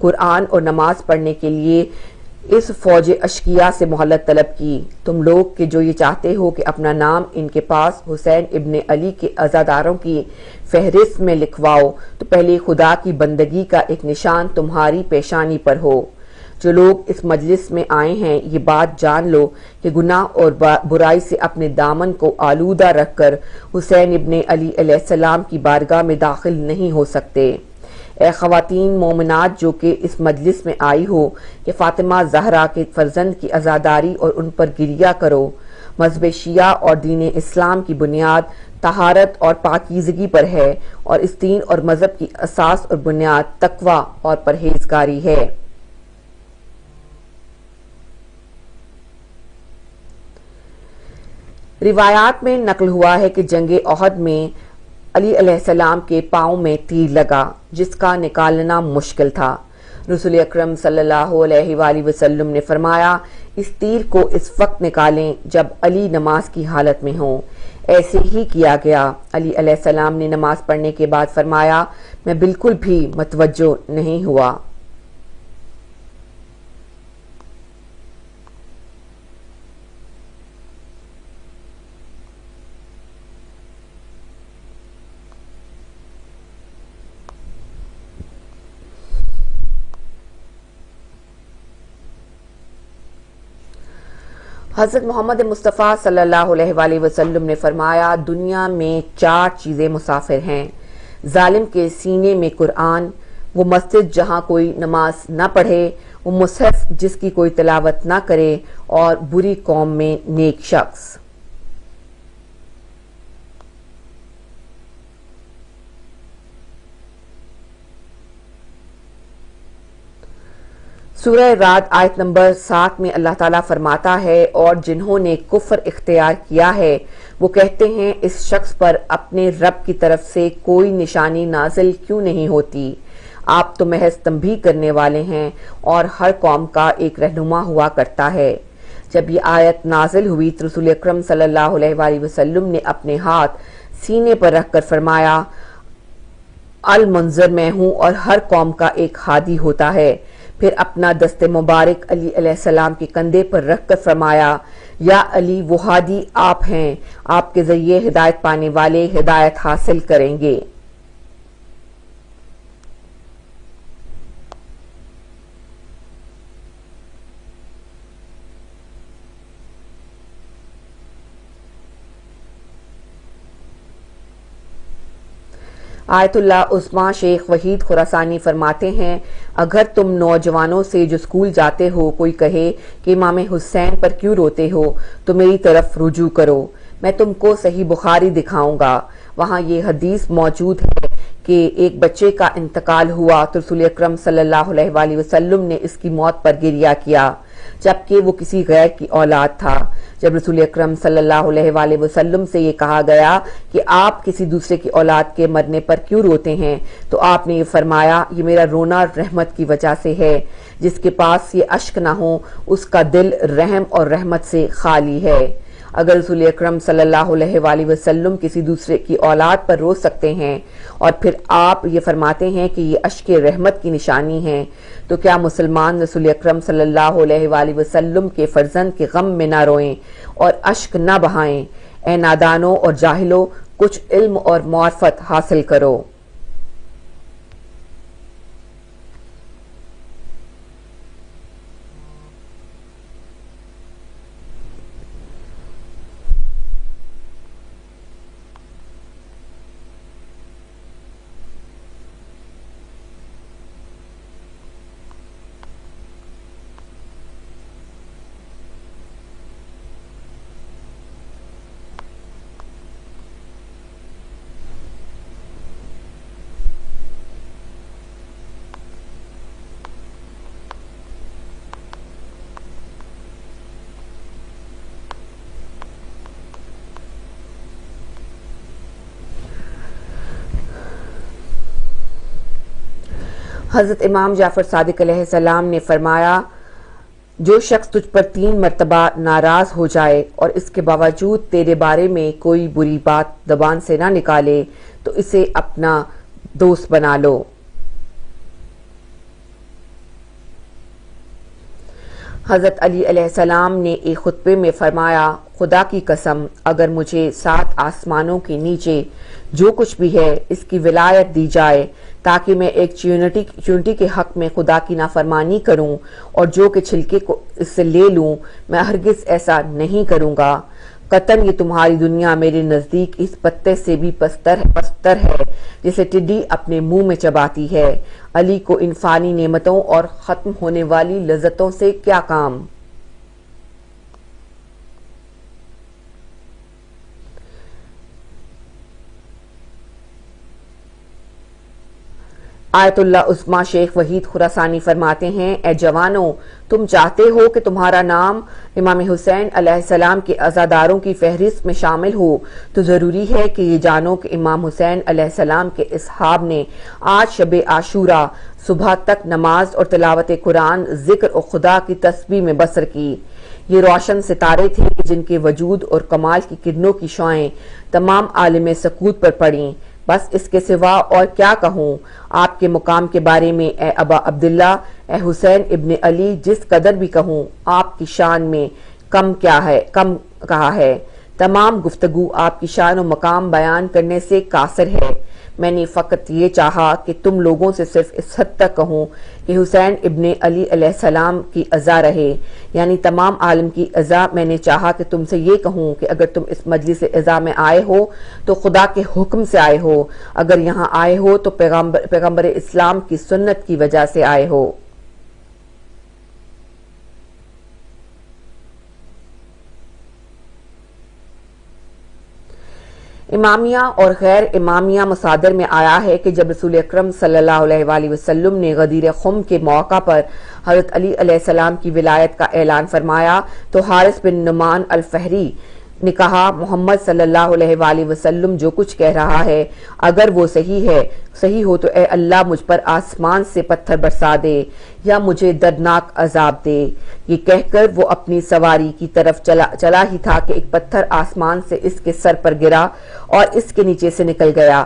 قرآن اور نماز پڑھنے کے لیے اس فوج اشقیاء سے مہلت طلب کی۔ تم لوگ کہ جو یہ چاہتے ہو کہ اپنا نام ان کے پاس حسین ابن علی کے عزاداروں کی فہرست میں لکھواؤ تو پہلے خدا کی بندگی کا ایک نشان تمہاری پیشانی پر ہو۔ جو لوگ اس مجلس میں آئے ہیں یہ بات جان لو کہ گناہ اور برائی سے اپنے دامن کو آلودہ رکھ کر حسین ابن علی علیہ السلام کی بارگاہ میں داخل نہیں ہو سکتے۔ اے خواتین مومنات جو کہ اس مجلس میں آئی ہو کہ فاطمہ زہرا کے فرزند کی عزاداری اور ان پر گریہ کرو۔ مذہب شیعہ اور دین اسلام کی بنیاد طہارت اور پاکیزگی پر ہے اور اس دین اور مذہب کی اساس اور بنیاد تقوی اور پرہیزگاری ہے۔ روایات میں نقل ہوا ہے کہ جنگ احد میں علی علیہ السلام کے پاؤں میں تیر لگا جس کا نکالنا مشکل تھا۔ رسول اکرم صلی اللہ علیہ وآلہ وسلم نے فرمایا اس تیر کو اس وقت نکالیں جب علی نماز کی حالت میں ہوں۔ ایسے ہی کیا گیا۔ علی علیہ السلام نے نماز پڑھنے کے بعد فرمایا میں بالکل بھی متوجہ نہیں ہوا۔ حضرت محمد مصطفیٰ صلی اللہ علیہ وآلہ وسلم نے فرمایا دنیا میں 4 چیزیں مسافر ہیں، ظالم کے سینے میں قرآن، وہ مسجد جہاں کوئی نماز نہ پڑھے، وہ مصحف جس کی کوئی تلاوت نہ کرے، اور بری قوم میں نیک شخص۔ سورہ رعد آیت نمبر 7 میں اللہ تعالیٰ فرماتا ہے اور جنہوں نے کفر اختیار کیا ہے وہ کہتے ہیں اس شخص پر اپنے رب کی طرف سے کوئی نشانی نازل کیوں نہیں ہوتی، آپ تو محض تنبیہ کرنے والے ہیں اور ہر قوم کا ایک رہنما ہوا کرتا ہے۔ جب یہ آیت نازل ہوئی تو رسول اکرم صلی اللہ علیہ وآلہ وسلم نے اپنے ہاتھ سینے پر رکھ کر فرمایا المنذر میں ہوں اور ہر قوم کا ایک ہادی ہوتا ہے۔ پھر اپنا دست مبارک علی علیہ السلام کے کندھے پر رکھ کر فرمایا یا علی وہ ہادی آپ ہیں، آپ کے ذریعے ہدایت پانے والے ہدایت حاصل کریں گے۔ آیت اللہ عظمیٰ شیخ وحید خراسانی فرماتے ہیں اگر تم نوجوانوں سے جو اسکول جاتے ہو کوئی کہے کہ امام حسین پر کیوں روتے ہو تو میری طرف رجوع کرو، میں تم کو صحیح بخاری دکھاؤں گا، وہاں یہ حدیث موجود ہے کہ ایک بچے کا انتقال ہوا تو رسول اکرم صلی اللہ علیہ وآلہ وسلم نے اس کی موت پر گریہ کیا جبکہ وہ کسی غیر کی اولاد تھا۔ جب رسول اکرم صلی اللہ علیہ وآلہ وسلم سے یہ کہا گیا کہ آپ کسی دوسرے کی اولاد کے مرنے پر کیوں روتے ہیں تو آپ نے یہ فرمایا یہ میرا رونا رحمت کی وجہ سے ہے، جس کے پاس یہ اشک نہ ہو اس کا دل رحم اور رحمت سے خالی ہے۔ اگر رسول اکرم صلی اللہ علیہ وآلہ وسلم کسی دوسرے کی اولاد پر رو سکتے ہیں اور پھر آپ یہ فرماتے ہیں کہ یہ اشک رحمت کی نشانی ہے تو کیا مسلمان رسول اکرم صلی اللہ علیہ وآلہ وسلم کے فرزند کے غم میں نہ روئیں اور اشک نہ بہائیں؟ اے نادانوں اور جاہلوں، کچھ علم اور معرفت حاصل کرو۔ حضرت امام جعفر صادق علیہ السلام نے فرمایا جو شخص تجھ پر 3 مرتبہ ناراض ہو جائے اور اس کے باوجود تیرے بارے میں کوئی بری بات زبان سے نہ نکالے تو اسے اپنا دوست بنا لو۔ حضرت علی علیہ السلام نے ایک خطبے میں فرمایا، خدا کی قسم اگر مجھے 7 آسمانوں کے نیچے جو کچھ بھی ہے اس کی ولایت دی جائے تاکہ میں ایک چیونٹی کے حق میں خدا کی نافرمانی کروں اور جو کہ چھلکے کو اس سے لے لوں، میں ہرگز ایسا نہیں کروں گا۔ قطعاً یہ تمہاری دنیا میرے نزدیک اس پتے سے بھی پستر ہے جسے ٹڈی اپنے منہ میں چباتی ہے۔ علی کو ان فانی نعمتوں اور ختم ہونے والی لذتوں سے کیا کام؟ آیت اللہ عظمیٰ شیخ وحید خراسانی فرماتے ہیں، اے جوانوں، تم چاہتے ہو کہ تمہارا نام امام حسین علیہ السلام کے عزاداروں کی فہرست میں شامل ہو تو ضروری ہے کہ یہ جانو کہ امام حسین علیہ السلام کے اصحاب نے آج شب عاشورہ صبح تک نماز اور تلاوت قرآن، ذکر اور خدا کی تسبیح میں بسر کی۔ یہ روشن ستارے تھے جن کے وجود اور کمال کی کرنوں کی شعاعیں تمام عالم سکوت پر پڑیں۔ بس اس کے سوا اور کیا کہوں آپ کے مقام کے بارے میں، اے ابا عبداللہ، اے حسین ابن علی، جس قدر بھی کہوں آپ کی شان میں کم کہا ہے۔ تمام گفتگو آپ کی شان و مقام بیان کرنے سے قاصر ہے۔ میں نے فقط یہ چاہا کہ تم لوگوں سے صرف اس حد تک کہوں کہ حسین ابن علی علیہ السلام کی عزا رہے، یعنی تمام عالم کی عزا۔ میں نے چاہا کہ تم سے یہ کہوں کہ اگر تم اس مجلس عزا میں آئے ہو تو خدا کے حکم سے آئے ہو، اگر یہاں آئے ہو تو پیغمبر اسلام کی سنت کی وجہ سے آئے ہو۔ امامیہ اور غیر امامیہ مصادر میں آیا ہے کہ جب رسول اکرم صلی اللہ علیہ وآلہ وسلم نے غدیر خم کے موقع پر حضرت علی علیہ السلام کی ولایت کا اعلان فرمایا تو حارث بن نعمان الفہری نے کہا، محمد صلی اللہ علیہ وآلہ وسلم جو کچھ کہہ رہا ہے اگر وہ صحیح ہو تو اے اللہ مجھ پر آسمان سے پتھر برسا دے یا مجھے دردناک عذاب دے۔ یہ کہہ کر وہ اپنی سواری کی طرف چلا ہی تھا کہ ایک پتھر آسمان سے اس کے سر پر گرا اور اس کے نیچے سے نکل گیا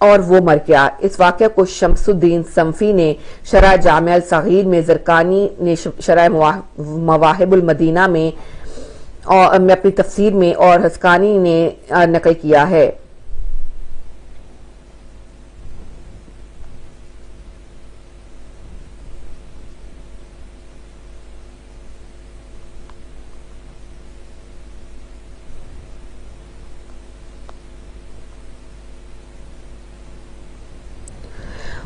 اور وہ مر گیا۔ اس واقعہ کو شمس الدین صنفی نے شرح جامع الصغیر میں، زرقانی نے شرح مواہب المدینہ میں اور اپنی تفسیر میں، اور حسقانی نے نقل کیا ہے۔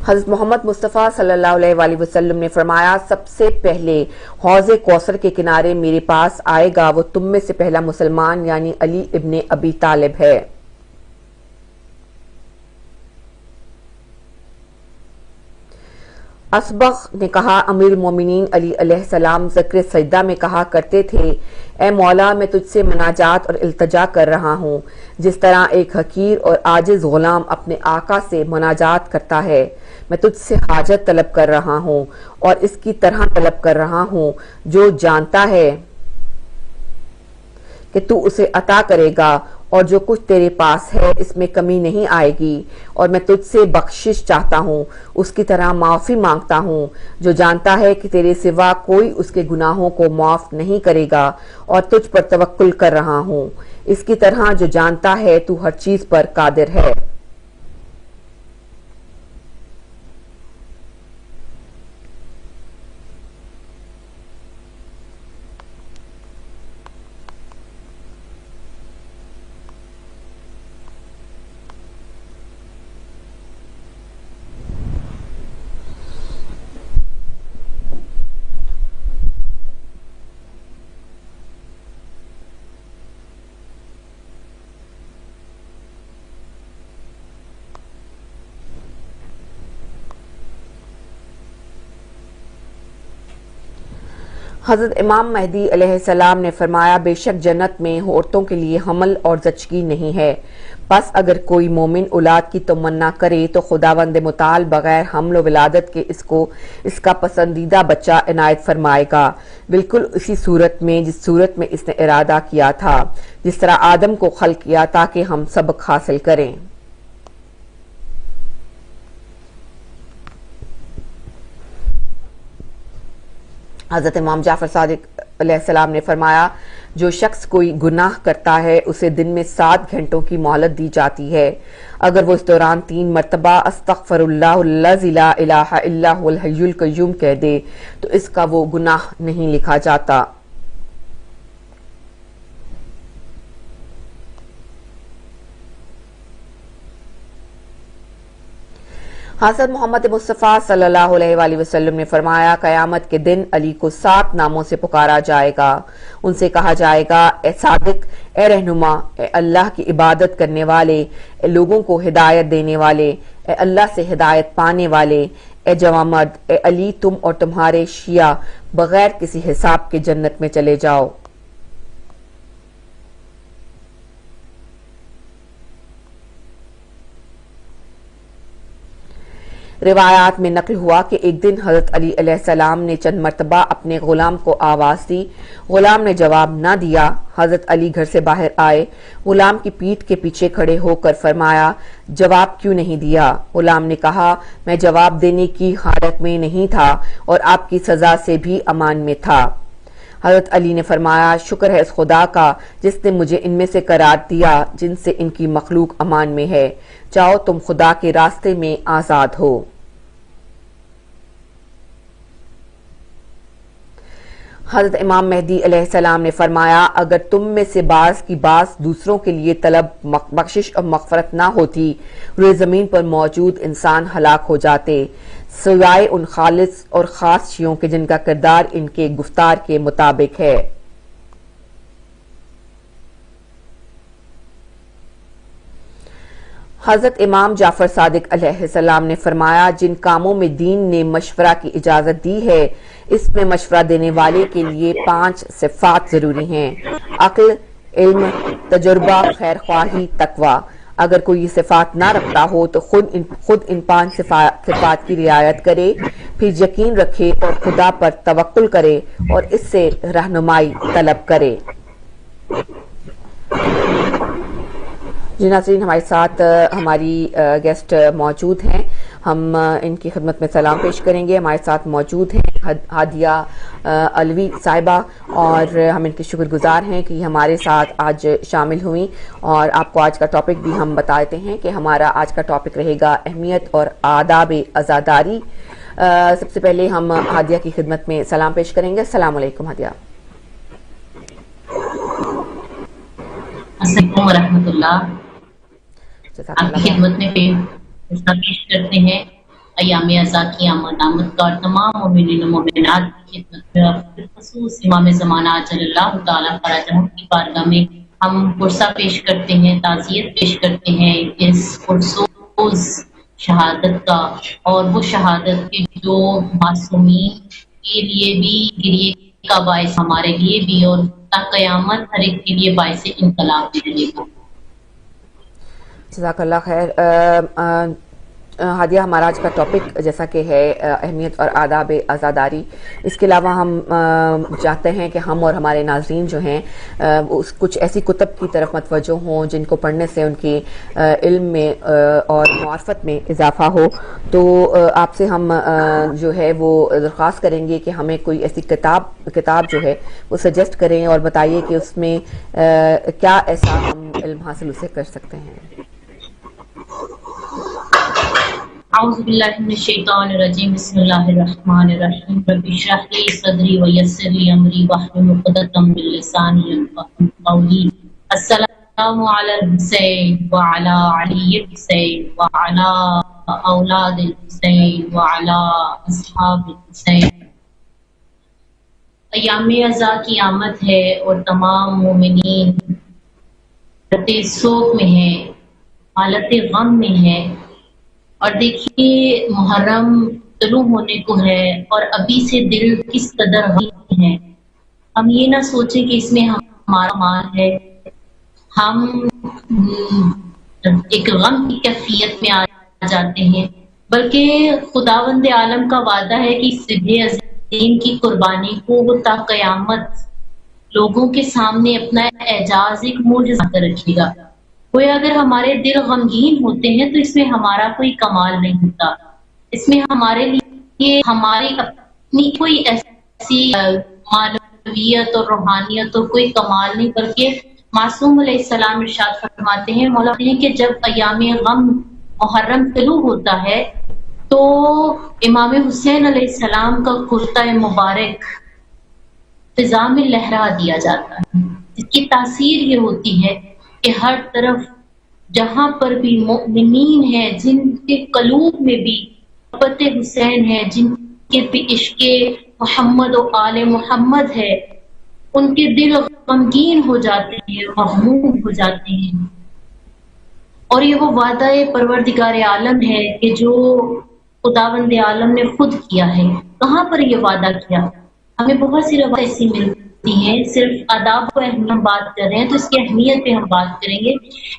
حضرت محمد مصطفیٰ صلی اللہ علیہ وآلہ وسلم نے فرمایا، سب سے پہلے حوض کوثر کے کنارے میرے پاس آئے گا وہ تم میں سے پہلا مسلمان یعنی علی ابن ابی طالب ہے۔ اسبغ نے کہا، امیر المومنین علی علیہ السلام ذکر سجدہ میں کہا کرتے تھے، اے مولا میں تجھ سے مناجات اور التجا کر رہا ہوں جس طرح ایک حقیر اور عاجز غلام اپنے آقا سے مناجات کرتا ہے۔ میں تجھ سے حاجت طلب کر رہا ہوں اور اس کی طرح طلب کر رہا ہوں جو جانتا ہے کہ تو اسے عطا کرے گا اور جو کچھ تیرے پاس ہے اس میں کمی نہیں آئے گی، اور میں تجھ سے بخشش چاہتا ہوں، اس کی طرح معافی مانگتا ہوں جو جانتا ہے کہ تیرے سوا کوئی اس کے گناہوں کو معاف نہیں کرے گا، اور تجھ پر توکل کر رہا ہوں اس کی طرح جو جانتا ہے تو ہر چیز پر قادر ہے۔ حضرت امام مہدی علیہ السلام نے فرمایا، بے شک جنت میں عورتوں کے لیے حمل اور زچگی نہیں ہے، پس اگر کوئی مومن اولاد کی تمنا کرے تو خداوند متعال بغیر حمل و ولادت کے اس کا پسندیدہ بچہ عنایت فرمائے گا، بالکل اسی صورت میں جس صورت میں اس نے ارادہ کیا تھا، جس طرح آدم کو خلق کیا تاکہ ہم سبق حاصل کریں۔ حضرت امام جعفر صادق علیہ السلام نے فرمایا جو شخص کوئی گناہ کرتا ہے اسے دن میں 7 گھنٹوں کی مہلت دی جاتی ہے، اگر وہ اس دوران 3 مرتبہ استغفر اللہ الذی لا الہ الا هو الحی القیوم کہہ دے تو اس کا وہ گناہ نہیں لکھا جاتا۔ حضرت محمد مصطفیٰ صلی اللہ علیہ وآلہ وسلم نے فرمایا قیامت کے دن علی کو 7 ناموں سے پکارا جائے گا، ان سے کہا جائے گا اے صادق، اے رہنما، اے اللہ کی عبادت کرنے والے، اے لوگوں کو ہدایت دینے والے، اے اللہ سے ہدایت پانے والے، اے جوان مرد، اے علی تم اور تمہارے شیعہ بغیر کسی حساب کے جنت میں چلے جاؤ۔ روایات میں نقل ہوا کہ ایک دن حضرت علی علیہ السلام نے چند مرتبہ اپنے غلام کو آواز دی، غلام نے جواب نہ دیا۔ حضرت علی گھر سے باہر آئے، غلام کی پیٹھ کے پیچھے کھڑے ہو کر فرمایا جواب کیوں نہیں دیا؟ غلام نے کہا میں جواب دینے کی حالت میں نہیں تھا اور آپ کی سزا سے بھی امان میں تھا۔ حضرت علی نے فرمایا شکر ہے اس خدا کا جس نے مجھے ان میں سے قرار دیا جن سے ان کی مخلوق امان میں ہے، جاؤ تم خدا کے راستے میں آزاد ہو۔ حضرت امام مہدی علیہ السلام نے فرمایا اگر تم میں سے بعض کی بعض دوسروں کے لیے طلب بخشش اور مغفرت نہ ہوتی، روئے زمین پر موجود انسان ہلاک ہو جاتے سوائے ان خالص اور خاص شیعوں کے جن کا کردار ان کے گفتار کے مطابق ہے۔ حضرت امام جعفر صادق علیہ السلام نے فرمایا جن کاموں میں دین نے مشورہ کی اجازت دی ہے اس میں مشورہ دینے والے کے لیے 5 صفات ضروری ہیں: عقل، علم، تجربہ، خیر خواہی، تقوی۔ اگر کوئی یہ صفات نہ رکھتا ہو تو خود ان 5 صفات کی رعایت کرے، پھر یقین رکھے اور خدا پر توکل کرے اور اس سے رہنمائی طلب کرے۔ جی ناظرین، ہمارے ساتھ ہماری گیسٹ موجود ہیں، ہم ان کی خدمت میں سلام پیش کریں گے۔ ہمارے ساتھ موجود ہیں ہادیہ علوی صاحبہ اور ہم ان کے شکر گزار ہیں کہ ہمارے ساتھ آج شامل ہوئیں، اور آپ کو آج کا ٹاپک بھی ہم بتاتے ہیں کہ ہمارا آج کا ٹاپک رہے گا اہمیت اور آداب عزاداری۔ سب سے پہلے ہم ہادیہ کی خدمت میں سلام پیش کریں گے۔ السلام علیکم ہادیہ۔ السلام ورحمۃ اللہ۔ آپ کی خدمت میں پیش کرتے ہیں ایام عزا کی آمد کا اور تمام مومنین و مومنات کی خدمت میں، اور بالخصوص امام زمانہ عجل اللہ تعالیٰ فرجہ کی بارگاہ میں ہم پرسہ پیش کرتے ہیں، تعزیت پیش کرتے ہیں اس پرسوز شہادت کا، اور وہ شہادت کے جو معصومین کے لیے بھی گریے کا باعث ہمارے لیے بھی اور تا قیامت ہر ایک کے لیے باعث انقلاب بھی رہے گا۔ جزاک اللہ خیر۔ ہادیہ، ہمارا آج کا ٹاپک جیسا کہ ہے اہمیت اور آداب عزاداری، اس کے علاوہ ہم چاہتے ہیں کہ ہم اور ہمارے ناظرین جو ہیں کچھ ایسی کتب کی طرف متوجہ ہوں جن کو پڑھنے سے ان کی علم میں اور معرفت میں اضافہ ہو، تو آپ سے ہم جو ہے وہ درخواست کریں گے کہ ہمیں کوئی ایسی کتاب جو ہے وہ سجیسٹ کریں اور بتائیے کہ اس میں کیا ایسا ہم علم حاصل اسے کر سکتے ہیں۔ اعوذ باللہ من الشیطان الرجیم، بسم اللہ الرحمن الرحیم، رب اشرح لی صدری ویسر لی امری واحلل عقدۃ من لسانی یفقهوا قولی۔ السلام علی الحسین وعلی علی الحسین وعلی اولاد الحسین وعلی اصحاب الحسین۔ ایام عزا کی آمد ہے اور تمام مومنین حالت سوگ میں ہیں، حالت غم میں ہیں، اور دیکھیے محرم طلوع ہونے کو ہے اور ابھی سے دل کس قدر غم ہے۔ ہم یہ نہ سوچیں کہ اس میں ہمارا مال ہے، ہم ایک غم کی کیفیت میں آ جاتے ہیں، بلکہ خداوند عالم کا وعدہ ہے کہ صبح عظیم کی قربانی کو وہ تا قیامت لوگوں کے سامنے اپنا اعجاز ایک معجزہ کر رکھے گا۔ کوئی اگر ہمارے دل غمگین ہوتے ہیں تو اس میں ہمارا کوئی کمال نہیں ہوتا، اس میں ہمارے لیے ہماری اپنی کوئی ایسی معنویت اور روحانیت اور کوئی کمال نہیں، بلکہ معصوم علیہ السلام ارشاد فرماتے ہیں مولا کہ جب ایام غم محرم طلوع ہوتا ہے تو امام حسین علیہ السلام کا کرتا مبارک فضا میں لہرا دیا جاتا ہے، جس کی تاثیر یہ ہوتی ہے کہ ہر طرف جہاں پر بھی مؤمنین ہیں، جن کے قلوب میں بھی محبت حسین ہے، جن کے بھی عشق محمد و آل محمد ہے، ان کے دل غمگین ہو جاتے ہیں، مغموم ہو جاتے ہیں۔ اور یہ وہ وعدہ پروردگار عالم ہے کہ جو خداوند عالم نے خود کیا ہے۔ کہاں پر یہ وعدہ کیا؟ ہمیں بہت سی روایتیں ایسی ملتی ہیں، صرف آداب کو ہم بات کر رہے ہیں تو اس کی اہمیت پہ ہم بات کریں گے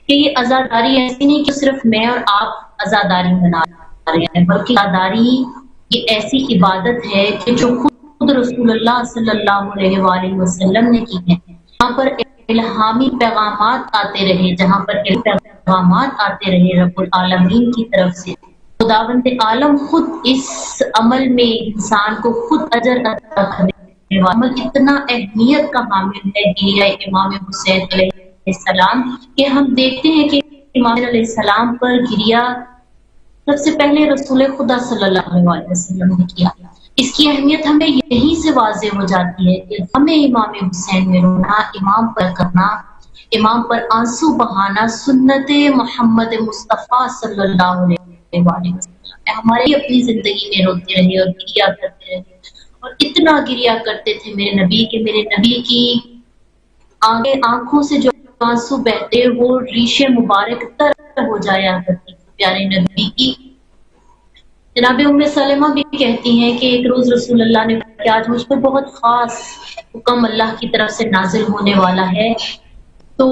کہ یہ عزاداری ایسی نہیں کہ صرف میں اور آپ عزاداری منا رہے ہیں، بلکہ عزاداری یہ ایسی عبادت ہے کہ جو خود رسول اللہ صلی اللہ علیہ وآلہ وسلم نے کی ہے۔ جہاں پر الہامی پیغامات آتے رہے، جہاں پر پیغامات آتے رہے رب العالمین کی طرف سے، خداوند عالم خود اس عمل میں انسان کو خود اجر عطا کرنے والا عمل اتنا اہمیت کا حامل ہے گریہ امام حسین علیہ السلام کہ ہم دیکھتے ہیں کہ امام علیہ السلام پر گریہ سب سے پہلے رسول خدا صلی اللہ علیہ وسلم نے کیا۔ اس کی اہمیت ہمیں یہیں سے واضح ہو جاتی ہے کہ ہمیں امام حسین میں رونا، امام پر کرنا، امام پر آنسو بہانا سنت محمد مصطفیٰ صلی اللہ علیہ وسلم ہماری اپنی زندگی میں روتے رہے اور گریہ کرتے رہے، اور اتنا گریہ کرتے تھے میرے نبی کی آنکھوں سے جو آنسو بہتے وہ ریش مبارک تر ہو جایا کرتی پیارے نبی کی۔ جناب ام سلمہ بھی کہتی ہیں کہ ایک روز رسول اللہ نے کہ آج مجھ پر بہت خاص حکم اللہ کی طرف سے نازل ہونے والا ہے، تو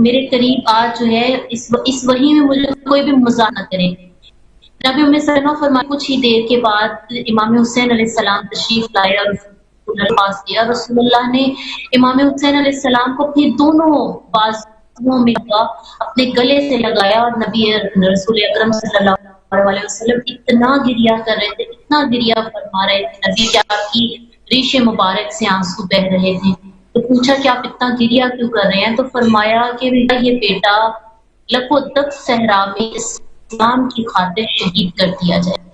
میرے قریب آج جو ہے اس وحی میں مجھے کوئی بھی مزاح نہ کرے۔ جناب ام سلمہ فرمایا کچھ ہی دیر کے بعد امام حسین علیہ السلام تشریف لائے اور رسول اللہ پاس دیا۔ رسول اللہ نے امام حسین علیہ السلام کو اپنی دونوں بازوؤں میں اپنے گلے سے لگایا، اور نبی رسول اکرم صلی اللہ علیہ وسلم اتنا گریہ کر رہے تھے، اتنا گریہ فرما رہے تھے، نبی کے آپ کی ریش مبارک سے آنسو بہ رہے تھے۔ تو پوچھا کہ آپ اتنا گریہ کیوں کر رہے ہیں؟ تو فرمایا کہ یہ بیٹا لک و دک صحرا میں اسلام کی خاطر شہید کر دیا جائے۔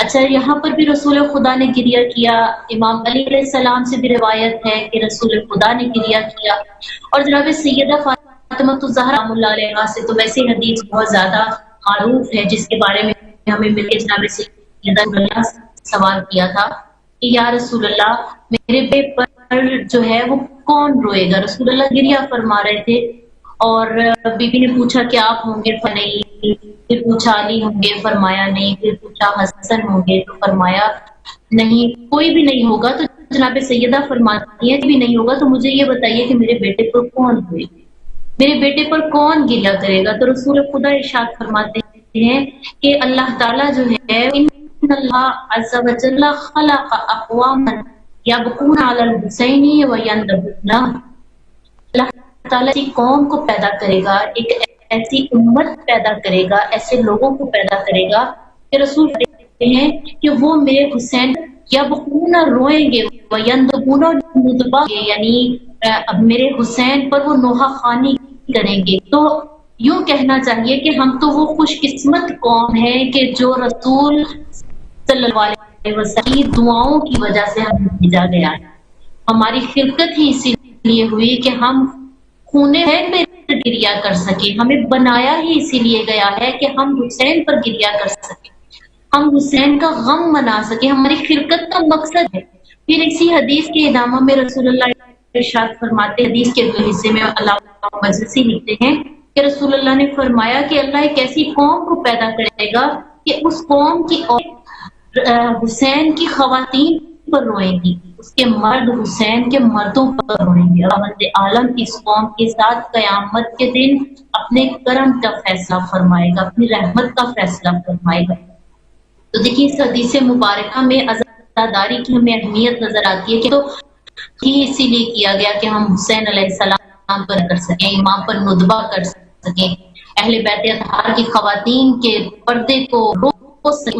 اچھا، یہاں پر بھی رسول خدا نے گریہ کیا۔ امام علی علیہ السلام سے بھی روایت ہے کہ رسول خدا نے گریہ کیا، اور جناب سیدہ فاطمہ الزہرا اللہ علیہ سے تو ویسے حدیث بہت زیادہ معروف ہے، جس کے بارے میں ہمیں مل کے جناب سیدہ اللہ سوال کیا تھا کہ یا رسول اللہ میرے بے پر جو ہے وہ کون روئے گا؟ رسول اللہ گریہ فرما رہے تھے، اور بی بی نے پوچھا کہ آپ ہوں گے؟ نہیں۔ پھر پوچھا علی ہوں گے؟ فرمایا نہیں۔ پھر پوچھا حسن ہوں گے؟ تو فرمایا نہیں، کوئی بھی نہیں ہوگا۔ تو جناب سیدہ فرماتی ہے کہ بھی نہیں ہوگا تو مجھے یہ بتائیے کہ میرے بیٹے پر کون ہوئے، میرے بیٹے پر کون گریہ کرے گا؟ تو رسول خدا ارشاد فرماتے ہیں کہ اللہ تعالیٰ جو ہے ان اللہ عز و جل خلق اقواما یبکون علی الحسین وینضحون، اللہ تعالیٰ ایسی قوم کو پیدا کرے گا، ایک ایسی امت پیدا کرے گا، ایسے لوگوں کو پیدا کرے گا کہ رسول کہتے ہیں کہ وہ میرے حسین یبکون روئیں گے، وینضحون ندبہ یعنی میرے حسین پر وہ نوحہ خوانی کریں گے۔ تو یوں کہنا چاہیے کہ ہم تو وہ خوش قسمت قوم ہے کہ جو رسول صلی اللہ علیہ وسلم کی دعاؤں کی وجہ سے ہم بھیجا گیا ہے۔ ہماری خلقت ہی اسی لیے ہوئی کہ ہم خونے میں گریہ کر سکیں، ہمیں بنایا ہی اسی لیے گیا ہے کہ ہم حسین پر گریہ کر سکیں، ہم حسین کا غم منا سکیں، ہماری خلقت کا مقصد ہے۔ پھر اسی حدیث کے ادامہ میں رسول اللہ ارشاد فرماتے، حدیث کے اگلے حصے میں علامہ مجلسی لکھتے ہیں کہ رسول اللہ نے فرمایا کہ اللہ ایک ایسی قوم کو پیدا کرے گا کہ اس قوم کی حسین کی خواتین پر روئیں گی، اس کے مرد حسین کے مردوں پر روئیں گے۔ خداوند عالم اس قوم کے ساتھ قیامت کے دن اپنے کرم کا فیصلہ فرمائے گا، اپنی رحمت کا فیصلہ فرمائے گا۔ تو دیکھیے اس حدیث مبارکہ میں عزاداری کی ہمیں اہمیت نظر آتی ہے کہ تو اسی لیے کیا گیا کہ ہم حسین علیہ السلام پر کر سکیں، امام پر ندبہ کر سکیں، اہل بیت اطہار کی خواتین کے پردے کو روک سکیں،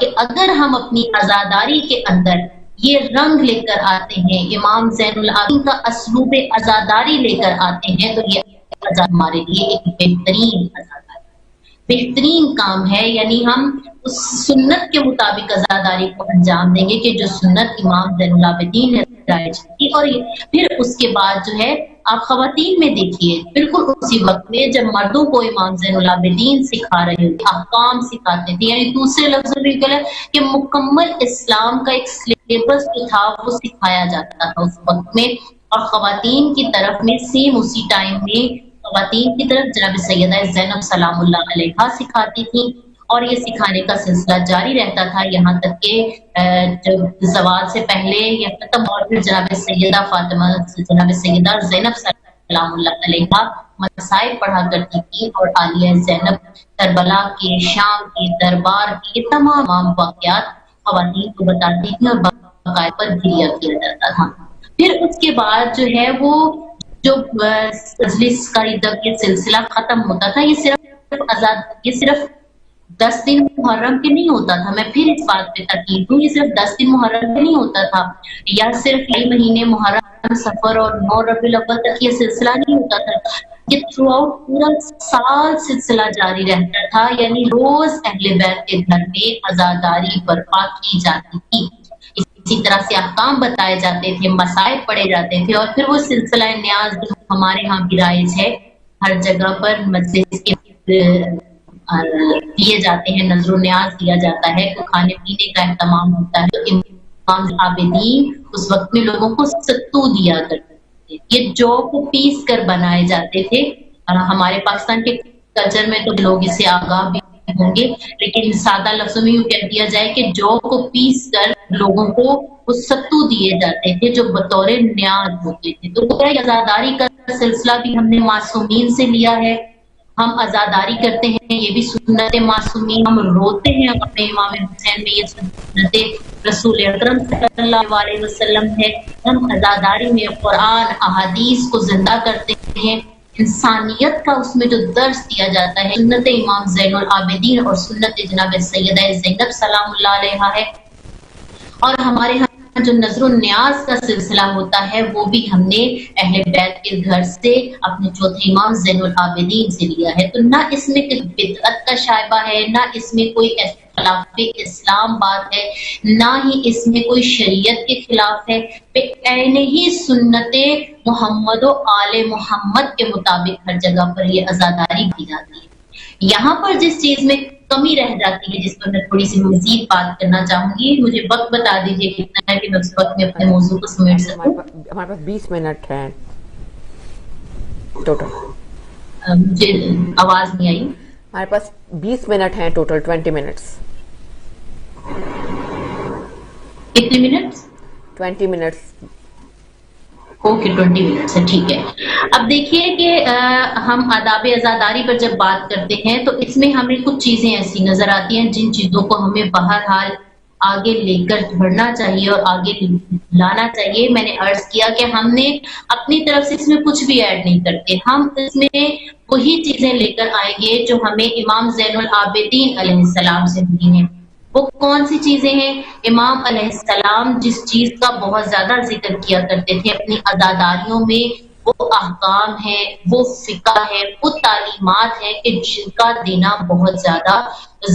کہ اگر ہم اپنی عزاداری کے اندر یہ رنگ لے کر آتے ہیں، امام زین العابدین کا اسلوب عزاداری لے کر آتے ہیں، تو یہ ہمارے لیے ایک بہترین عزاداری، بہترین کام ہے. یعنی ہم اس سنت کے مطابق عزاداری کو انجام دیں گے کہ جو سنت امام زین العابدین نے رائج کی. اور پھر اس کے بعد جو ہے آپ خواتین میں دیکھیے، بالکل اسی وقت میں جب مردوں کو امام زین العابدین سکھا رہے تھے، احکام سکھاتے تھے، یعنی دوسرے لفظوں میں کہ مکمل اسلام کا ایک سلیبس جو تھا وہ سکھایا جاتا تھا اس وقت میں. اور خواتین کی طرف میں سیم اسی ٹائم میں خواتین کی طرف جناب سیدہ زینب سلام اللہ علیہا سکھاتی تھی، اور یہ سکھانے کا سلسلہ جاری رہتا تھا یہاں تک کہ جب زوال سے پہلے یہ ختم، اور پھر جناب سیدہ فاطمہ جناب سیدہ زینب سلام اللہ علیہا مسائل پڑھا کرتی تھی، اور عالیہ زینب کربلا کے، شام کے، دربار کے یہ تمام واقعات خواتین کو بتاتی تھی اور باقاعدہ پر گریا کیا جاتا تھا. پھر اس کے بعد جو ہے وہ جو مجلس کا یہ سلسلہ ختم ہوتا تھا، یہ صرف 10 دن محرم کے نہیں ہوتا تھا. میں پھر اس بات پہ تاکید دوں، یہ صرف 10 دن محرم کے نہیں ہوتا تھا، یا صرف یہ مہینے محرم، سفر اور 9 ربیع الاول تک یہ سلسلہ نہیں ہوتا تھا. یہ تھرو آؤٹ پورا سال سلسلہ جاری رہتا تھا. یعنی روز اہل بیت کے گھر میں عزاداری برپا کی جاتی تھی، اسی طرح سے احکام بتائے جاتے تھے، مسائل پڑھے جاتے تھے. اور پھر وہ سلسلہ نیاز جو ہمارے ہاں بھی رائج ہے، ہر جگہ پر مجلس کے دیے جاتے ہیں، نظر و نیاز دیا جاتا ہے، تو کھانے پینے کا اہتمام ہوتا ہے. تو امام عابدین اس وقت میں لوگوں کو ستو دیا کرتے تھے، یہ جو کو پیس کر بنائے جاتے تھے. ہمارے پاکستان کے کلچر میں تو لوگ اس سے آگاہ بھی ہوں گے، لیکن سادہ لفظوں میں یوں کہہ دیا جائے کہ جو کو پیس کر لوگوں کو وہ ستو دیے جاتے تھے جو بطور نیاز ہوتے تھے. تو عزاداری کا سلسلہ بھی ہم نے معصومین سے لیا ہے. ہم عزاداری کرتے ہیں، یہ بھی سنت معصومین. ہم روتے ہیں اپنے امام حسین میں، یہ سنت رسول اکرم صلی اللہ علیہ وسلم ہے. ہم عزاداری میں قرآن احادیث کو زندہ کرتے ہیں، انسانیت کا اس میں جو درس دیا جاتا ہے سنت امام زین العابدین اور سنت جناب سیدہ زینب سلام اللہ علیہا ہے. اور ہمارے ہاں جو نظر و نیاز کا سلسلہ ہوتا ہے وہ بھی ہم نے اہل بیت کے گھر سے اپنے چوتھے امام زین العابدین سے لیا ہے. تو نہ اس میں کوئی بدعت کا شائبہ ہے، نہ اس میں کوئی خلاف اسلام بات ہے، نہ ہی اس میں کوئی شریعت کے خلاف ہے. عین ہی سنت محمد و آل محمد کے مطابق ہر جگہ پر یہ عزاداری کی جاتی ہے. یہاں پر جس چیز میں کمی رہ جاتی ہے، جس پر میں تھوڑی سی مزید بات کرنا چاہوں گی، مجھے وقت بتا دیجیے کتنا ہے کہ میں اس وقت میں اپنے موضوع کو سمیٹ سکوں. ہمارے پاس 20 منٹ ہیں ٹوٹل. مجھے آواز نہیں آئی. ہمارے پاس 20 منٹ ہیں ٹوٹل، 20 منٹس. کتنے منٹس؟ 20 منٹس. اوکے 20 منٹس ہے، ٹھیک ہے. اب دیکھیے کہ ہم آداب عزاداری پر جب بات کرتے ہیں تو اس میں ہمیں کچھ چیزیں ایسی نظر آتی ہیں جن چیزوں کو ہمیں بہرحال آگے لے کر بڑھنا چاہیے اور آگے لانا چاہیے. میں نے عرض کیا کہ ہم نے اپنی طرف سے اس میں کچھ بھی ایڈ نہیں کرتے، ہم اس میں وہی چیزیں لے کر آئیں گے جو ہمیں امام زین العابدین علیہ السلام سے ملی ہیں. وہ کون سی چیزیں ہیں؟ امام علیہ السلام جس چیز کا بہت زیادہ ذکر کیا کرتے تھے اپنی عزاداریوں میں، وہ احکام ہے، وہ فقہ ہے، وہ تعلیمات ہے کہ جن کا دینا بہت زیادہ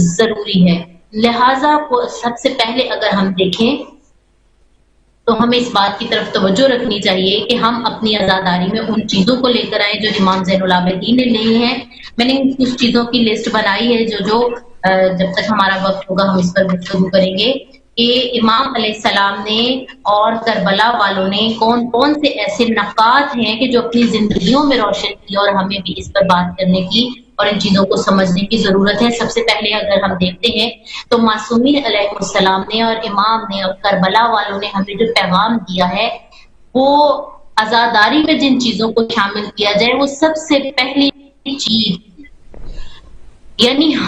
ضروری ہے. لہٰذا سب سے پہلے اگر ہم دیکھیں تو ہمیں اس بات کی طرف توجہ رکھنی چاہیے کہ ہم اپنی عزاداری میں ان چیزوں کو لے کر آئیں جو امام زین العابدین نے لی ہیں. میں نے کچھ چیزوں کی لسٹ بنائی ہے جو جب تک ہمارا وقت ہوگا ہم اس پر گفتگو کریں گے کہ امام علیہ السلام نے اور کربلا والوں نے کون کون سے ایسے نکات ہیں کہ جو اپنی زندگیوں میں روشن کی، اور ہمیں بھی اس پر بات کرنے کی اور ان چیزوں کو سمجھنے کی ضرورت ہے. سب سے پہلے اگر ہم دیکھتے ہیں تو معصومین علیہ السلام نے اور امام نے اور کربلا والوں نے ہمیں جو پیغام دیا ہے وہ عزاداری میں جن چیزوں کو شامل کیا جائے وہ سب سے پہلی چیز، یعنی ہم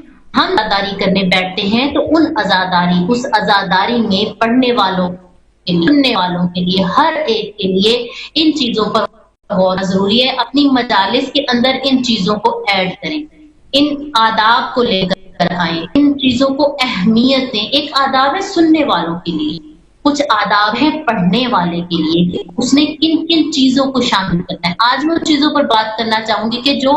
عزاداری کرنے بیٹھتے ہیں تو اس عزاداری میں پڑھنے والوں کے لیے، سننے والوں کے لیے، ہر ایک کے لیے ان چیزوں پر غور ضروری ہے. اپنی مجالس کے اندر ان چیزوں کو ایڈ کریں، ان آداب کو لے کر آئیں، ان چیزوں کو اہمیت دیں. ایک آداب ہے سننے والوں کے لیے، کچھ آداب ہے پڑھنے والے کے لیے کہ اس نے کن کن چیزوں کو شامل کرنا ہے. آج میں ان چیزوں پر بات کرنا چاہوں گی کہ جو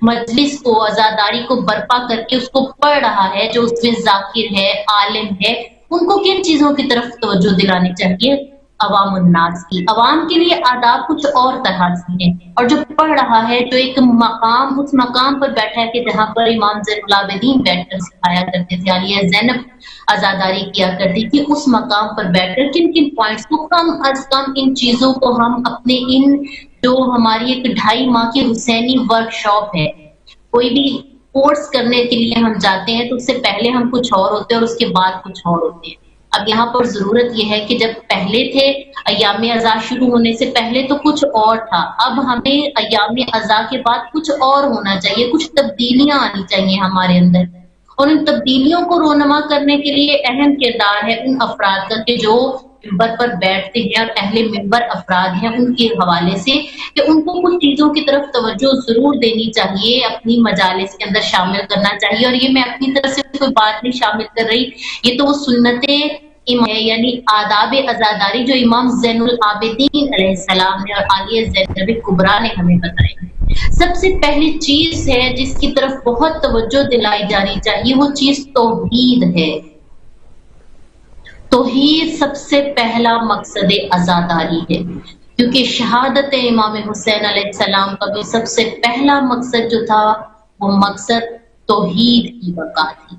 مجلس کو، عزاداری کو برپا کر کے اس کو پڑھ رہا ہے، جو اس میں ذاکر ہے، عالم ہے، ان کو کن چیزوں کی طرف توجہ دلانی چاہیے. عوام الناس کی، عوام کے لیے آداب کچھ اور طرح سے ہیں، اور جو پڑھ رہا ہے، جو ایک مقام، اس مقام پر بیٹھا ہے کہ جہاں پر امام زین العابدین بیٹھ کر سکھایا کرتے تھے، عالیہ زینب عزاداری کیا کرتی تھی، اس مقام پر بیٹھ کر کن کن پوائنٹس کو کم از کم ان چیزوں کو ہم اپنے ان جو ہماری ایک 2.5 ماہ کی حسینی ورک شاپ ہے، کوئی بھی کورس کرنے کے لیے ہم جاتے ہیں تو اس سے پہلے ہم کچھ اور ہوتے ہیں اور اس کے بعد کچھ اور ہوتے ہیں. اب یہاں پر ضرورت یہ ہے کہ جب پہلے تھے ایام ازا شروع ہونے سے پہلے تو کچھ اور تھا، اب ہمیں ایام ازا کے بعد کچھ اور ہونا چاہیے، کچھ تبدیلیاں آنی چاہیے ہمارے اندر. اور ان تبدیلیوں کو رونما کرنے کے لیے اہم کردار ہے ان افراد کا کہ جو ممبر پر بیٹھتے ہیں اور اہل ممبر افراد ہیں، ان کے حوالے سے کہ ان کو کچھ چیزوں کی طرف توجہ ضرور دینی چاہیے، اپنی مجالس کے اندر شامل کرنا چاہیے. اور یہ میں اپنی طرف سے کوئی بات نہیں شامل کر رہی، یہ تو وہ سنت ہے، یعنی آداب عزاداری جو امام زین العابدین علیہ السلام نے اور عالیہ زینب کبریٰ نے ہمیں بتائی. سب سے پہلی چیز ہے جس کی طرف بہت توجہ دلائی جانی چاہیے، وہ چیز توحید ہے. توحید سب سے پہلا مقصد عزاداری ہے، کیونکہ شہادت امام حسین علیہ السلام کا بھی سب سے پہلا مقصد جو تھا وہ مقصد توحید کی بقا تھی،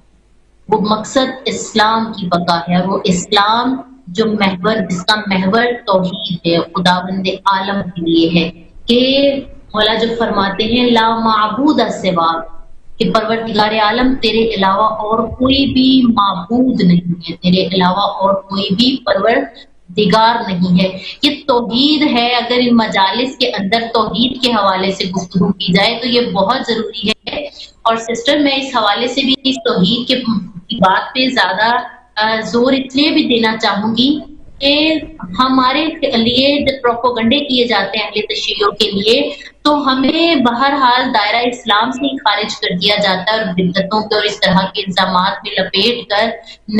وہ مقصد اسلام کی بقا ہے. اور وہ اسلام جو محور، جس کا محور توحید ہے، خداوند عالم کے لیے ہے کہ مولا جو فرماتے ہیں لا معبود سوا، کہ پروردگار عالم تیرے علاوہ اور کوئی بھی معبود نہیں ہے، تیرے علاوہ اور کوئی بھی پروردگار نہیں ہے. یہ توحید ہے. اگر ان مجالس کے اندر توحید کے حوالے سے گفتگو کی جائے تو یہ بہت ضروری ہے. اور سسٹر میں اس حوالے سے بھی اس توحید کے بات پہ زیادہ زور اس لیے بھی دینا چاہوں گی کہ ہمارے لیے جب پروپیگنڈے کیے جاتے ہیں اہل تشیعوں کے لیے، تو ہمیں بہرحال دائرہ اسلام سے ہی خارج کر دیا جاتا ہے اور بدعتوں کے اور اس طرح کے الزامات میں لپیٹ کر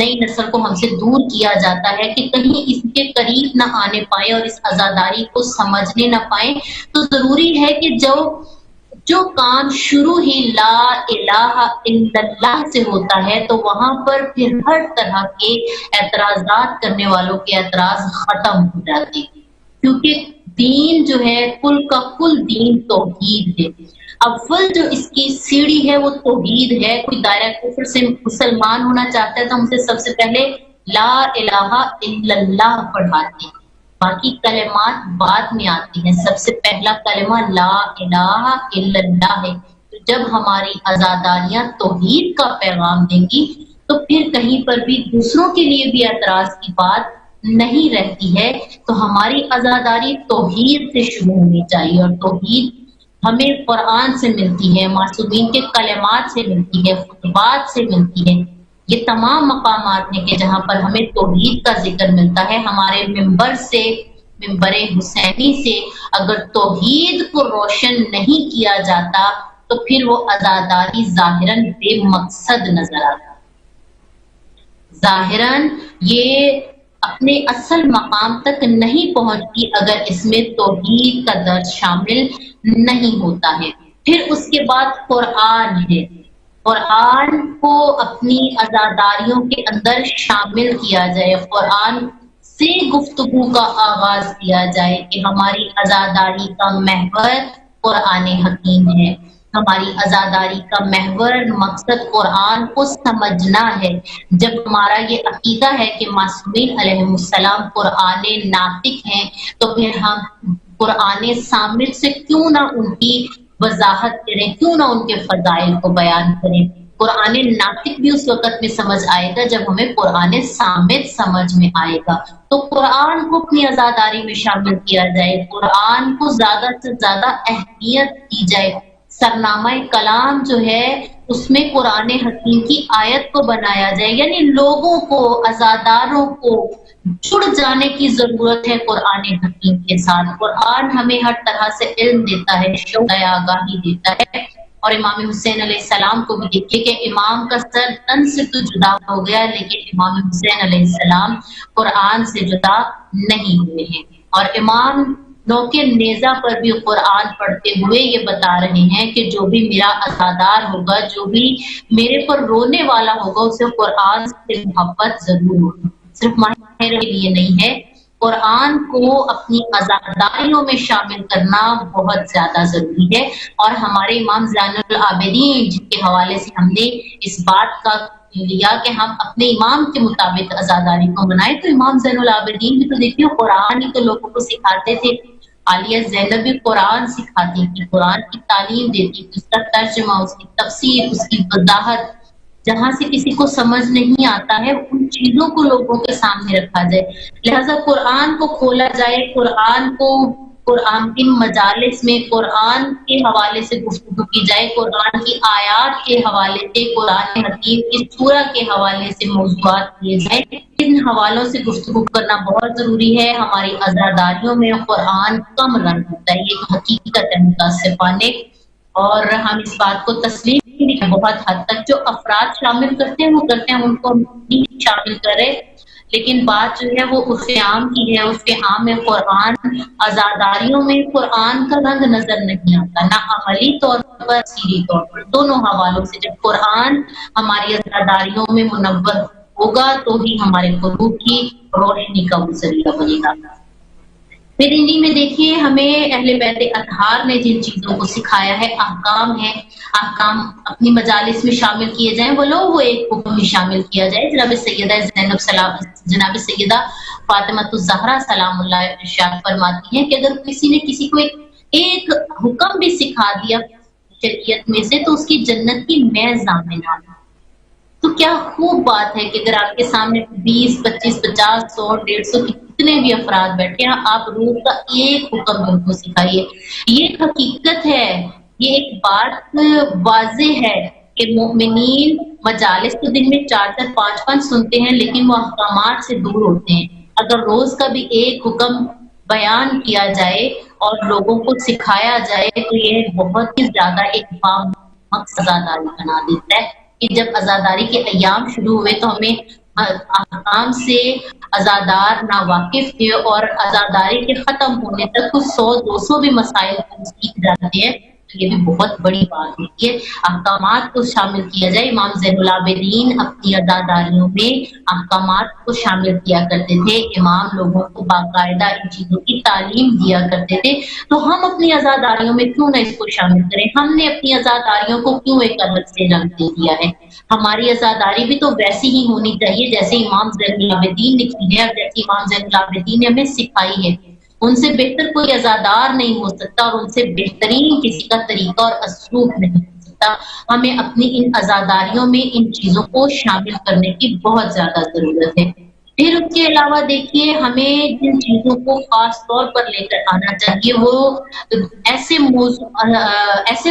نئی نسل کو ہم سے دور کیا جاتا ہے کہ کہیں اس کے قریب نہ آنے پائے اور اس عزاداری کو سمجھنے نہ پائیں. تو ضروری ہے کہ جو کام شروع ہی لا الہ الا اللہ سے ہوتا ہے تو وہاں پر پھر ہر طرح کے اعتراضات کرنے والوں کے اعتراض ختم ہو جاتے ہیں، کیونکہ دین جو ہے کل کا کل دین توحید ہے. اول جو اس کی سیڑھی ہے وہ توحید ہے. کوئی دائرہ کفر سے مسلمان ہونا چاہتا ہے تو ہم سے سب سے پہلے لا الہ الا اللہ پڑھاتے ہیں، باقی کلمات بعد میں آتی ہیں. سب سے پہلا کلمہ لا الہ الا اللہ ہے. تو جب ہماری عزاداریاں توحید کا پیغام دیں گی تو پھر کہیں پر بھی دوسروں کے لیے بھی اعتراض کی بات نہیں رہتی ہے. تو ہماری عزاداری توحید سے شروع ہونی چاہیے، اور توحید ہمیں قرآن سے ملتی ہے، معصومین کے کلمات سے ملتی ہے، خطبات سے ملتی ہے. یہ تمام مقامات ہیں کہ جہاں پر ہمیں توحید کا ذکر ملتا ہے. ہمارے ممبر سے، ممبر حسینی سے اگر توحید کو روشن نہیں کیا جاتا تو پھر وہ عزاداری ظاہراً بے مقصد نظر آتا، ظاہراً یہ اپنے اصل مقام تک نہیں پہنچتی اگر اس میں توحید کا درس شامل نہیں ہوتا ہے. پھر اس کے بعد قرآن ہے. قرآن کو اپنی عزاداریوں کے اندر شامل کیا جائے، قرآن سے گفتگو کا آغاز کیا جائے کہ ہماری عزاداری کا محور قرآن حکیم ہے، ہماری عزاداری کا محور مقصد قرآن کو سمجھنا ہے. جب ہمارا یہ عقیدہ ہے کہ معصومین علیہ السلام قرآن ناطق ہیں تو پھر ہم قرآن صامت سے کیوں نہ ان کی وضاحت کریں، کیوں نہ ان کے فضائل کو بیان کریں. قرآن ناطق بھی اس وقت میں سمجھ آئے گا جب ہمیں قرآن صامت سمجھ میں آئے گا. تو قرآن کو اپنی عزاداری میں شامل کیا جائے، قرآن کو زیادہ سے زیادہ اہمیت دی جائے. سرنامہ کلام جو ہے اس میں قرآن حکیم کی آیت کو بنایا جائے، یعنی لوگوں کو، عزاداروں کو جڑ جانے کی ضرورت ہے قرآن حکیم کے ساتھ. قرآن ہمیں ہر طرح سے علم دیتا ہے، شعور آگاہی دیتا ہے، اور امام حسین علیہ السلام کو بھی دیکھیے کہ امام کا سر تن سے تو جدا ہو گیا لیکن امام حسین علیہ السلام قرآن سے جدا نہیں ہوئے ہیں، اور امام نوکے نیزہ پر بھی قرآن پڑھتے ہوئے یہ بتا رہے ہیں کہ جو بھی میرا عزادار ہوگا، جو بھی میرے پر رونے والا ہوگا، اسے قرآن سے محبت ضرور ہوگی۔ صرف ماہر کے لیے نہیں ہے، قرآن کو اپنی عزاداریوں میں شامل کرنا بہت زیادہ ضروری ہے۔ اور ہمارے امام زین العابدین جن کے حوالے سے ہم نے اس بات کا لیا کہ ہم اپنے امام کے مطابق عزاداری کو منائیں، تو امام زین العابدین بھی تو دیکھیے قرآن ہی تو لوگوں کو سکھاتے تھے۔ عالیہ زینب بھی قرآن سکھاتی تھی، قرآن کی تعلیم دیتی تھی، اس کا ترجمہ، اس کی تفسیر، اس کی وضاحت، جہاں سے کسی کو سمجھ نہیں آتا ہے ان چیزوں کو لوگوں کے سامنے رکھا جائے۔ لہذا قرآن کو کھولا جائے، قرآن کی مجالس میں قرآن کے حوالے سے گفتگو کی جائے، قرآن کی آیات کے حوالے سے، قرآن حکیم کی سورہ کے حوالے سے موضوعات کیے جائیں۔ ان حوالوں سے گفتگو کرنا بہت ضروری ہے۔ ہماری عزاداریوں میں قرآن کم رنگ ہوتا ہے، یہ حقیقت ہے متاسفانہ، اور ہم اس بات کو تسلیم بھی بہت حد تک جو افراد شامل کرتے ہیں وہ کرتے ہیں، ان کو نہیں شامل کرے، لیکن بات جو ہے وہ عرف عام کی ہے۔ عرف عام میں قرآن عزاداریوں میں قرآن کا رنگ نظر نہیں آتا، نہ عملی طور پر سیری طور پر، دونوں حوالوں سے۔ جب قرآن ہماری عزاداریوں میں منور ہوگا تو ہی ہمارے قلوب کی روشنی کا وہ ذریعہ بنے گا۔ پھر انہی میں دیکھیے ہمیں اہل بیت اطہار نے جن چیزوں کو سکھایا ہے، احکام ہے، احکام اپنی مجالس میں شامل کیے جائیں، وہ ایک حکم میں شامل کیا جائے۔ جناب سیدہ فاطمہ الزہرا سلام اللہ ارشاد فرماتی ہیں کہ اگر کسی نے کسی کو ایک حکم بھی سکھا دیا شریعت میں سے تو اس کی جنت کی محض ضامن ہے۔ تو کیا خوب بات ہے کہ اگر آپ کے سامنے 20 25 50 100 150 کتنے بھی افراد بیٹھے ہیں، آپ روح کا ایک حکم ان کو سکھائیے۔ یہ ایک حقیقت ہے، یہ ایک بات واضح ہے کہ مومنین مجالس تو دن میں 4 4 5 5 سنتے ہیں لیکن وہ احکامات سے دور ہوتے ہیں۔ اگر روز کا بھی ایک حکم بیان کیا جائے اور لوگوں کو سکھایا جائے تو یہ بہت ہی زیادہ ایک مقصد عزاداری بنا دیتا ہے کہ جب عزاداری کے ایام شروع ہوئے تو ہمیں احکام سے عزادار ناواقف تھے، اور عزاداری کے ختم ہونے تک کچھ 100 200 بھی مسائل سیکھ جاتے ہیں، تو یہ بھی بہت بڑی بات ہوتی ہے۔ احکامات کو شامل کیا جائے۔ امام زین العابدین اپنی عزاداریوں میں احکامات کو شامل کیا کرتے تھے، امام لوگوں کو باقاعدہ ان چیزوں کی تعلیم دیا کرتے تھے۔ تو ہم اپنی عزاداریوں میں کیوں نہ اس کو شامل کریں؟ ہم نے اپنی عزاداریوں کو کیوں ایک الگ سے رنگ دے دیا ہے؟ ہماری عزاداری بھی تو ویسی ہی ہونی چاہیے جیسے امام زین العابدین نے کی ہے، اور جیسے امام زین العابدین نے ہمیں سکھائی ہے۔ ان سے بہتر کوئی عزادار نہیں ہو سکتا، اور ان سے بہترین کسی کا طریقہ اور اسلوب نہیں ہو سکتا۔ ہمیں اپنی ان عزاداریوں میں ان چیزوں کو شامل کرنے کی بہت زیادہ ضرورت ہے۔ پھر اس کے علاوہ دیکھیے ہمیں جن چیزوں کو خاص طور پر لے کر آنا چاہیے وہ ایسے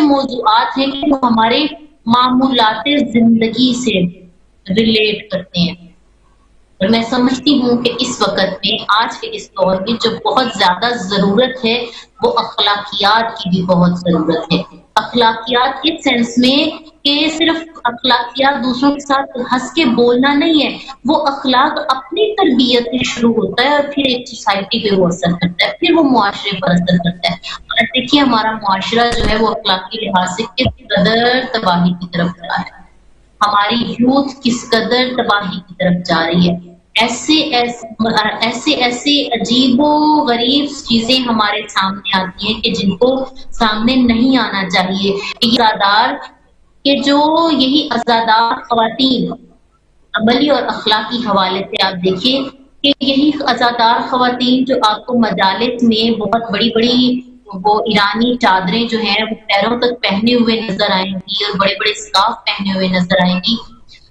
موضوعات ہیں کہ وہ ہمارے معمولات زندگی سے ریلیٹ کرتے ہیں۔ اور میں سمجھتی ہوں کہ اس وقت میں، آج کے اس دور میں جو بہت زیادہ ضرورت ہے وہ اخلاقیات کی بھی بہت ضرورت ہے۔ اخلاقیات اس سینس میں کہ صرف اخلاقیات دوسروں کے ساتھ ہنس کے بولنا نہیں ہے، وہ اخلاق اپنی تربیت سے شروع ہوتا ہے اور پھر ایک سوسائٹی پہ وہ اثر کرتا ہے، پھر وہ معاشرے پر اثر کرتا ہے۔ اور دیکھیے ہمارا معاشرہ جو ہے وہ اخلاقی لحاظ سے کس قدر تباہی کی طرف جا رہا ہے، ہماری یوتھ کس قدر تباہی کی طرف جا رہی ہے۔ ایسے عجیب و غریب چیزیں ہمارے سامنے آتی ہیں کہ جن کو سامنے نہیں آنا چاہیے۔ یہی عزادار خواتین عملی اور اخلاقی حوالے سے آپ دیکھیے کہ یہی عزادار خواتین جو آپ کو مجالس میں بہت بڑی بڑی وہ ایرانی چادریں جو ہیں وہ پیروں تک پہنے ہوئے نظر آئیں گی اور بڑے بڑے سکارف پہنے ہوئے نظر آئیں گی،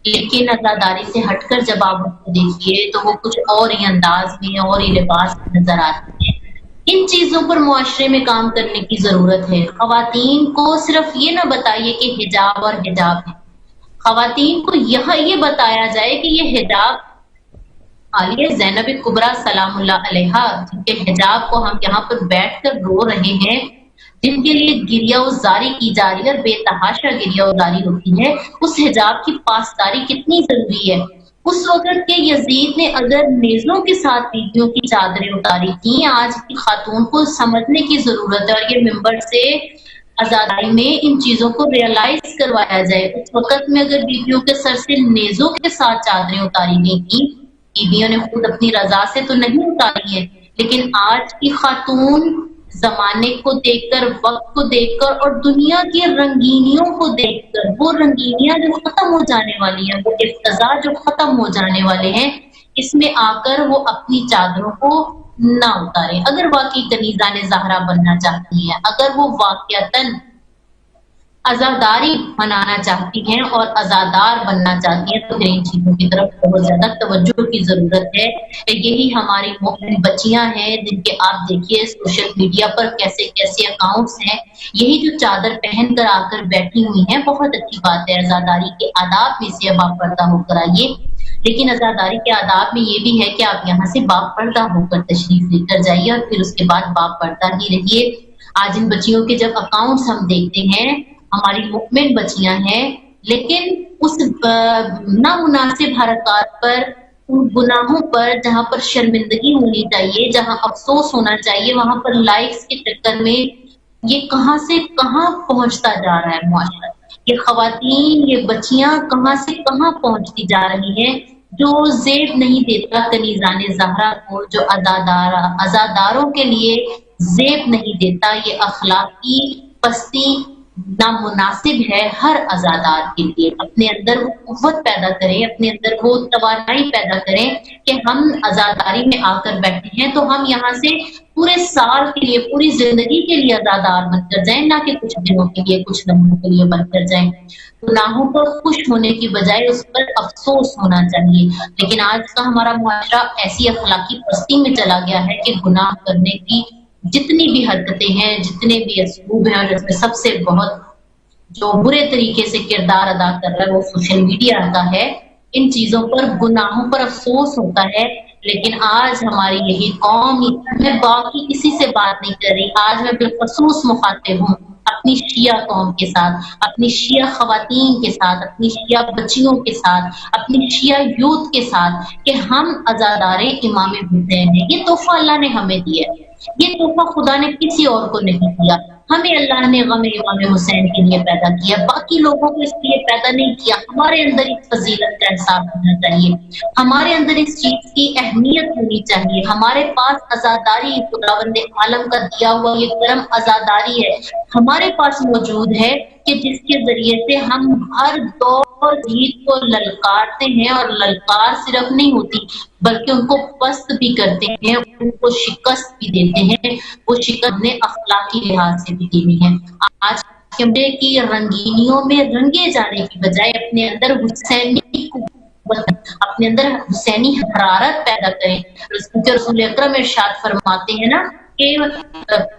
لیکن عزاداری سے ہٹ کر جب آپ ان کو دیکھیے تو وہ کچھ اور ہی انداز میں اور ہی لباس میں نظر آتی ہیں۔ ان چیزوں پر معاشرے میں کام کرنے کی ضرورت ہے۔ خواتین کو صرف یہ نہ بتائیے کہ حجاب اور حجاب ہے، خواتین کو یہ بتایا جائے کہ یہ حجاب عالیہ زینب کبریٰ سلام اللہ علیہا جن کے حجاب کو ہم یہاں پر بیٹھ کر رو رہے ہیں، جن کے لیے گریہوزاری کی جا رہی ہے اور بے تحاشا گریہوزاری ہوتی ہے، اس حجاب کی پاسداری کتنی ضروری ہے۔ اس وقت کے یزید نے اگر نیزوں کے ساتھ بیویوں کی چادریں اتاری تھیں، آج کی خاتون کو سمجھنے کی ضرورت ہے اور یہ ممبر سے آزادی میں ان چیزوں کو ریئلائز کروایا جائے۔ اس وقت میں اگر بیویوں کے سر سے نیزوں کے ساتھ چادریں اتاری گئی تھیں، بیویوں نے خود اپنی رضا سے تو نہیں اتاری ہیں، لیکن آج کی خاتون زمانے کو دیکھ کر، وقت کو دیکھ کر اور دنیا کی رنگینیوں کو دیکھ کر، وہ رنگینیاں جو ختم ہو جانے والی ہیں، وہ افتضاح جو ختم ہو جانے والے ہیں، اس میں آ کر وہ اپنی چادروں کو نہ اتارے۔ اگر واقعی کنیزہ نے زہرا بننا چاہتی ہیں، اگر وہ واقعتاً عزاداری منانا چاہتی ہیں اور عزادار بننا چاہتی ہیں، تو پھر ان چیزوں کی طرف بہت زیادہ توجہ کی ضرورت ہے۔ یہی ہماری مومن بچیاں ہیں جن کے آپ دیکھیے سوشل میڈیا پر کیسے کیسے اکاؤنٹس ہیں، یہی جو چادر پہن کر آ کر بیٹھی ہوئی ہیں۔ بہت اچھی بات ہے، عزاداری کے آداب میں سے اب آپ پردہ ہو کر آئیے، لیکن عزاداری کے آداب میں یہ بھی ہے کہ آپ یہاں سے باپ پردہ ہو کر تشریف لے کر جائیے اور پھر اس کے بعد باپ پردہ ہی رہیے۔ آج ان بچیوں کے جب اکاؤنٹس ہم دیکھتے ہیں، ہماری مؤمن بچیاں ہیں، لیکن اس نامناسب حرکات پر، ان گناہوں پر، جہاں پر شرمندگی ہونی چاہیے، جہاں افسوس ہونا چاہیے، وہاں پر لائکس کے چکر میں یہ کہاں سے کہاں پہنچتا جا رہا ہے معاشرہ۔ یہ خواتین، یہ بچیاں کہاں سے کہاں پہنچتی جا رہی ہیں۔ جو زیب نہیں دیتا کنیزان زہرا کو، جو عزاداروں کے لیے زیب نہیں دیتا، یہ اخلاقی پستی نامناسب ہے ہر عزادار کے لیے۔ اپنے اندر وہ قوت پیدا کریں، اپنے اندر وہ توانائی پیدا کریں کہ ہم عزاداری میں آ کر بیٹھے ہیں تو ہم یہاں سے پورے سال کے لیے، پوری زندگی کے لیے عزادار بن کر جائیں، نہ کہ کچھ دنوں کے لیے، کچھ لمحوں کے لیے بن کر جائیں۔ گناہوں پر خوش ہونے کی بجائے اس پر افسوس ہونا چاہیے، لیکن آج کا ہمارا معاشرہ ایسی اخلاقی پستی میں چلا گیا ہے کہ گناہ کرنے کی جتنی بھی حرکتیں ہیں، جتنے بھی اسلوب ہیں، اور جس میں سب سے بہت جو برے طریقے سے کردار ادا کر رہا ہے وہ سوشل میڈیا کا ہے۔ ان چیزوں پر، گناہوں پر افسوس ہوتا ہے، لیکن آج ہماری یہی قوم، میں باقی کسی سے بات نہیں کر رہی، آج میں بالخصوص مخاطب ہوں اپنی شیعہ قوم کے ساتھ، اپنی شیعہ خواتین کے ساتھ، اپنی شیعہ بچیوں کے ساتھ، اپنی شیعہ یوتھ کے ساتھ، کہ ہم عزادار امام حسین ہیں۔ یہ تحفہ اللہ نے ہمیں دیا ہے، یہ تحفہ خدا نے کسی اور کو نہیں دیا۔ ہمیں اللہ نے غم امام حسین کے لیے پیدا کیا، باقی لوگوں کو اس لیے پیدا نہیں کیا۔ ہمارے اندر اس فضیلت کا احساس ہونا چاہیے، ہمارے اندر اس چیز کی اہمیت ہونی چاہیے۔ ہمارے پاس عزاداری، خداوند عالم کا دیا ہوا یہ کرم عزاداری ہے، ہمارے پاس موجود ہے، کہ جس کے ذریعے سے ہم ہر دور جیت کو للکارتے ہیں، اور للکار صرف نہیں ہوتی بلکہ ان کو پست بھی کرتے ہیں، ان کو شکست بھی دیتے ہیں۔ وہ شکست نے اخلاقی لحاظ سے بھی دی ہوئی ہے۔ آج کمرے کی رنگینیوں میں رنگے جانے کی بجائے اپنے اندر حسینی اپنے اندر حسینی حرارت پیدا کریں۔ رسول اکرم ارشاد فرماتے ہیں نا کہ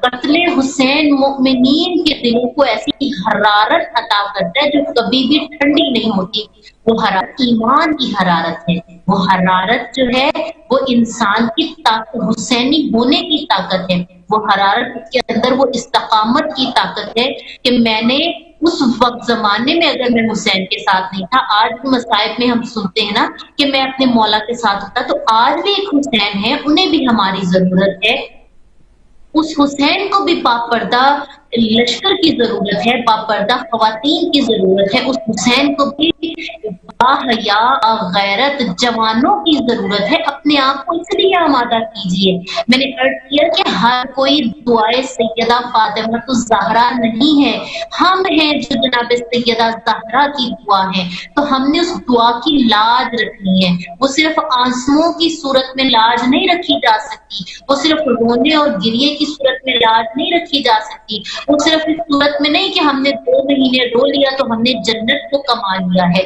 قتل حسین مؤمنین کے دلوں کو ایسی حرارت عطا کرتا ہے جو کبھی بھی ٹھنڈی نہیں ہوتی۔ وہ حرارت ایمان کی حرارت ہے، وہ حرارت جو ہے وہ انسان کی طاقت، حسینی ہونے کی طاقت ہے، وہ حرارت اس کے اندر وہ استقامت کی طاقت ہے کہ میں نے اس وقت زمانے میں اگر میں حسین کے ساتھ نہیں تھا، آج بھی مصائب میں ہم سنتے ہیں نا کہ میں اپنے مولا کے ساتھ ہوتا، تو آج بھی ایک حسین ہے، انہیں بھی ہماری ضرورت ہے۔ اس حسین کو بھی پاک پردہ لشکر کی ضرورت ہے، پاک پردہ خواتین کی ضرورت ہے، اس حسین کو بھی باحیا غیرت جوانوں کی ضرورت ہے۔ اپنے آپ کو اس لیے آمادہ کیجیے۔ میں نے عرض کیا کہ ہر کوئی دعائے سیدہ فاطمہ الزہرا نہیں ہے، ہم ہیں جو جناب سیدہ زہرا کی دعا ہے، تو ہم نے اس دعا کی لاج رکھنی ہے۔ وہ صرف آنسوؤں کی صورت میں لاج نہیں رکھی جا سکتی، وہ صرف رونے اور گریے کی صورت میں لاج نہیں رکھی جا سکتی، وہ صرف اس صورت میں نہیں کہ ہم نے 2 مہینے رو لیا تو ہم نے جنت کو کما لیا ہے۔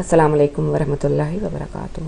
السلام علیکم ورحمۃ اللہ وبرکاتہ.